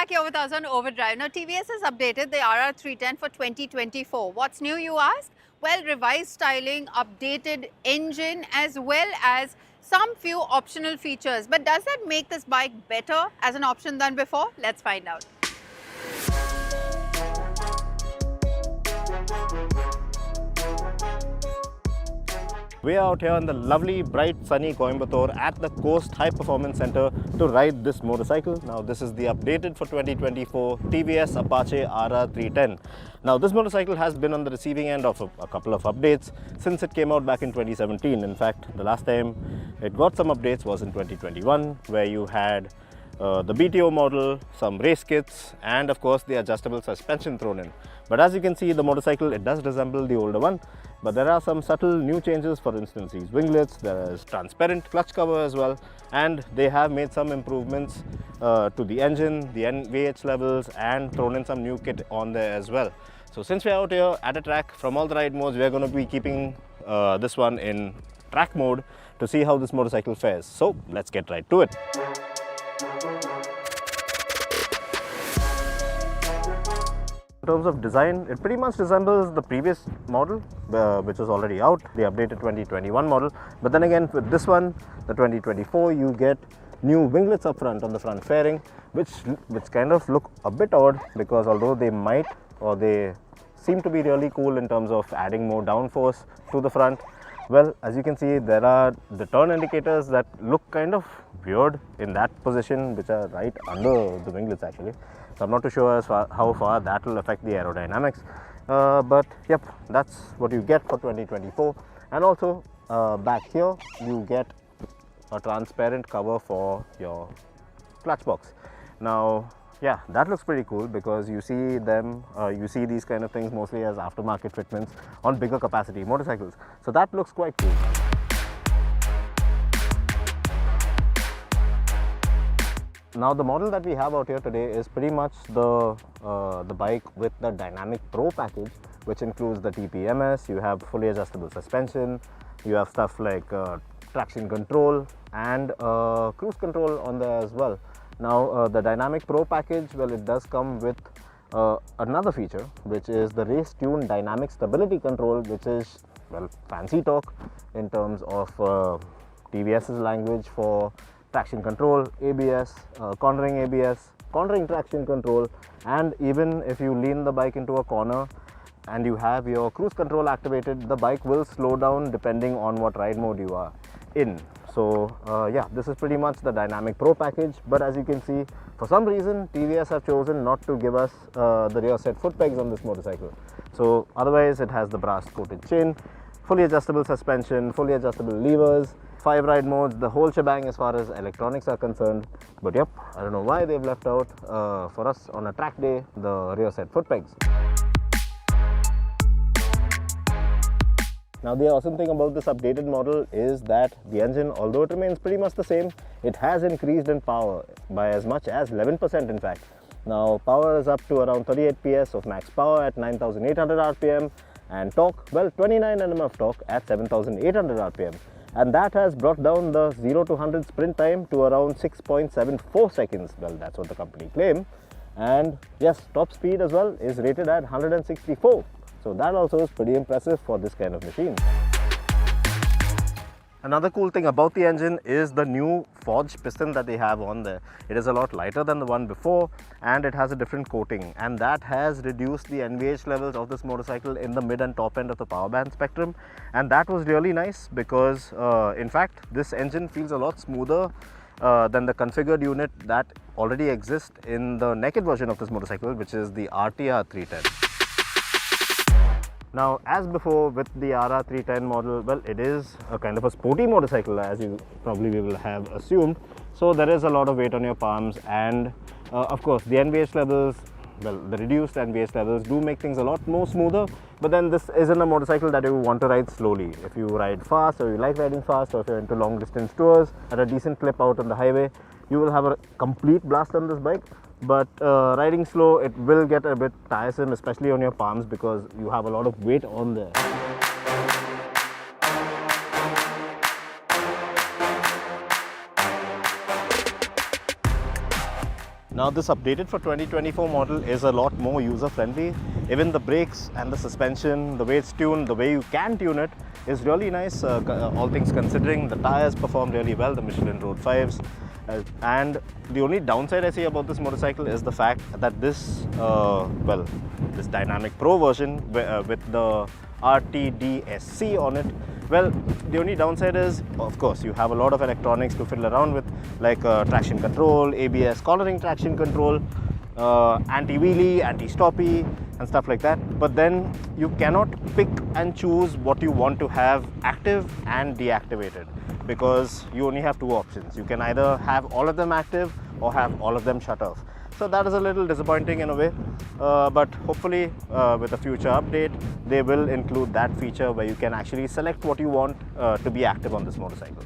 back here with us on Overdrive. Now, TVS has updated the RR 310 for 2024. What's new, you ask? Well, revised styling, updated engine, as well as some few optional features. But does that make this bike better as an option than before? Let's find out. We are out here in the lovely, bright, sunny Coimbatore at the Coast High Performance Center to ride this motorcycle. Now, this is the updated for 2024 TVS Apache RR 310. Now, this motorcycle has been on the receiving end of a couple of updates since it came out back in 2017. In fact, the last time it got some updates was in 2021, where you had the BTO model, some race kits, and of course the adjustable suspension thrown in. But as you can see, the motorcycle, it does resemble the older one, but there are some subtle new changes. For instance, these winglets, there is transparent clutch cover as well, and they have made some improvements to the engine, the NVH levels, and thrown in some new kit on there as well. So since we're out here at a track, from all the ride modes, we're going to be keeping this one in track mode to see how this motorcycle fares. So let's get right to it. In terms of design, it pretty much resembles the previous model, which is already out, the updated 2021 model. But then again, with this one, the 2024, you get new winglets up front on the front fairing, which kind of look a bit odd, because although they might, or they seem to be really cool in terms of adding more downforce to the front, well, as you can see, there are the turn indicators that look kind of weird in that position, which are right under the winglets actually. So I'm not too sure how far that will affect the aerodynamics, but yep, that's what you get for 2024. And also back here you get a transparent cover for your clutch box. Now, yeah, that looks pretty cool, because you see them, you see these kind of things mostly as aftermarket fitments on bigger capacity motorcycles. So that looks quite cool. Now, the model that we have out here today is pretty much the bike with the Dynamic Pro package, which includes the TPMS, you have fully adjustable suspension, you have stuff like traction control and cruise control on there as well. Now, the Dynamic Pro package, well, it does come with another feature, which is the Race Tune Dynamic Stability Control, which is, well, fancy talk in terms of TVS's language for traction control, ABS, cornering traction control, and even if you lean the bike into a corner and you have your cruise control activated, the bike will slow down depending on what ride mode you are in. So yeah, this is pretty much the Dynamic Pro package. But as you can see, for some reason TVS have chosen not to give us the rear set foot pegs on this motorcycle. So otherwise it has the brass coated chain, fully adjustable suspension, fully adjustable levers, 5 ride modes, the whole shebang as far as electronics are concerned. But yep, I don't know why they've left out for us on a track day the rear set foot pegs. Now, the awesome thing about this updated model is that the engine, although it remains pretty much the same, it has increased in power by as much as 11% in fact. Now, power is up to around 38 PS of max power at 9,800 RPM, and torque, well, 29 Nm of torque at 7,800 RPM. And that has brought down the 0 to 100 sprint time to around 6.74 seconds. Well, that's what the company claim. And yes, top speed as well is rated at 164. So that also is pretty impressive for this kind of machine. Another cool thing about the engine is the new forged piston that they have on there. It is a lot lighter than the one before, and it has a different coating, and that has reduced the NVH levels of this motorcycle in the mid and top end of the power band spectrum. And that was really nice, because in fact this engine feels a lot smoother than the configured unit that already exists in the naked version of this motorcycle, which is the RTR 310. Now, as before with the RR 310 model, well, it is a kind of a sporty motorcycle, as you probably will have assumed. So there is a lot of weight on your palms, and of course the NVH levels, well, the reduced NVH levels do make things a lot more smoother. But then this isn't a motorcycle that you want to ride slowly. If you ride fast, or you like riding fast, or if you're into long distance tours at a decent clip out on the highway, you will have a complete blast on this bike. But riding slow, it will get a bit tiresome, especially on your palms, because you have a lot of weight on there. Now this updated for 2024 model is a lot more user friendly. Even the brakes and the suspension, the way it's tuned, the way you can tune it is really nice, all things considering. The tires perform really well, the Michelin Road 5s. And the only downside I see about this motorcycle is the fact that this, this Dynamic Pro version with the RTDSC on it, well, the only downside is, of course, you have a lot of electronics to fiddle around with, like traction control, ABS cornering traction control, anti-wheelie, anti-stoppie and stuff like that. But then you cannot pick and choose what you want to have active and deactivated, because you only have two options. You can either have all of them active or have all of them shut off. So that is a little disappointing in a way, but hopefully with a future update they will include that feature where you can actually select what you want to be active on this motorcycle.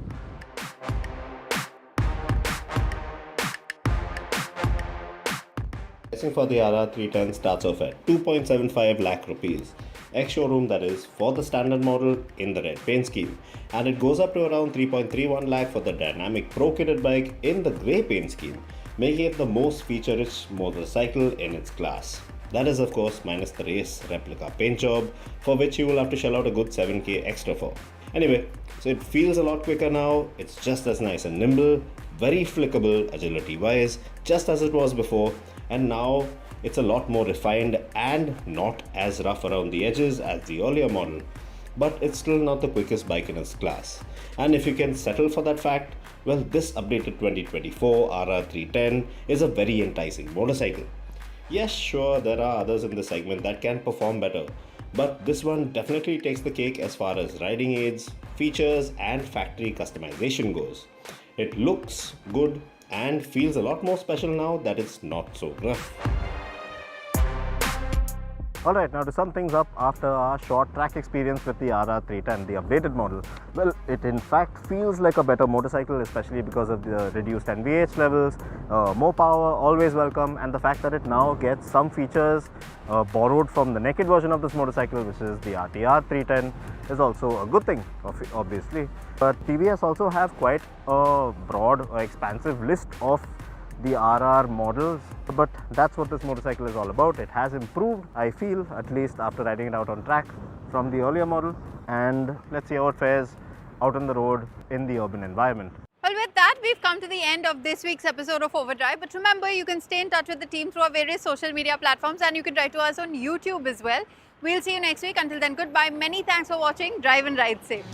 Pricing for the RR 310 starts off at 2.75 lakh rupees. Ex-showroom, that is, for the standard model in the red paint scheme, and it goes up to around 3.31 lakh for the Dynamic Pro kitted bike in the grey paint scheme, making it the most feature-rich motorcycle in its class. That is, of course, minus the race replica paint job, for which you will have to shell out a good 7k extra for. Anyway, so it feels a lot quicker now, it's just as nice and nimble, very flickable agility-wise, just as it was before, and now it's a lot more refined and not as rough around the edges as the earlier model. But it's still not the quickest bike in its class. And if you can settle for that fact, well, this updated 2024 RR310 is a very enticing motorcycle. Yes, sure, there are others in the segment that can perform better, but this one definitely takes the cake as far as riding aids, features and factory customization goes. It looks good and feels a lot more special now that it's not so rough. Alright, now to sum things up, after our short track experience with the RR310, the updated model, well, it in fact feels like a better motorcycle, especially because of the reduced NVH levels, more power, always welcome, and the fact that it now gets some features borrowed from the naked version of this motorcycle, which is the RTR310, is also a good thing, obviously. But TVS also have quite a broad, expansive list of the RR models, but that's what this motorcycle is all about. It has improved, I feel, at least after riding it out on track from the earlier model, and let's see how it fares out on the road in the urban environment. Well, with that, we've come to the end of this week's episode of Overdrive. But remember, you can stay in touch with the team through our various social media platforms, and you can write to us on YouTube as well. We'll see you next week. Until then, goodbye. Many thanks for watching. Drive and ride safe.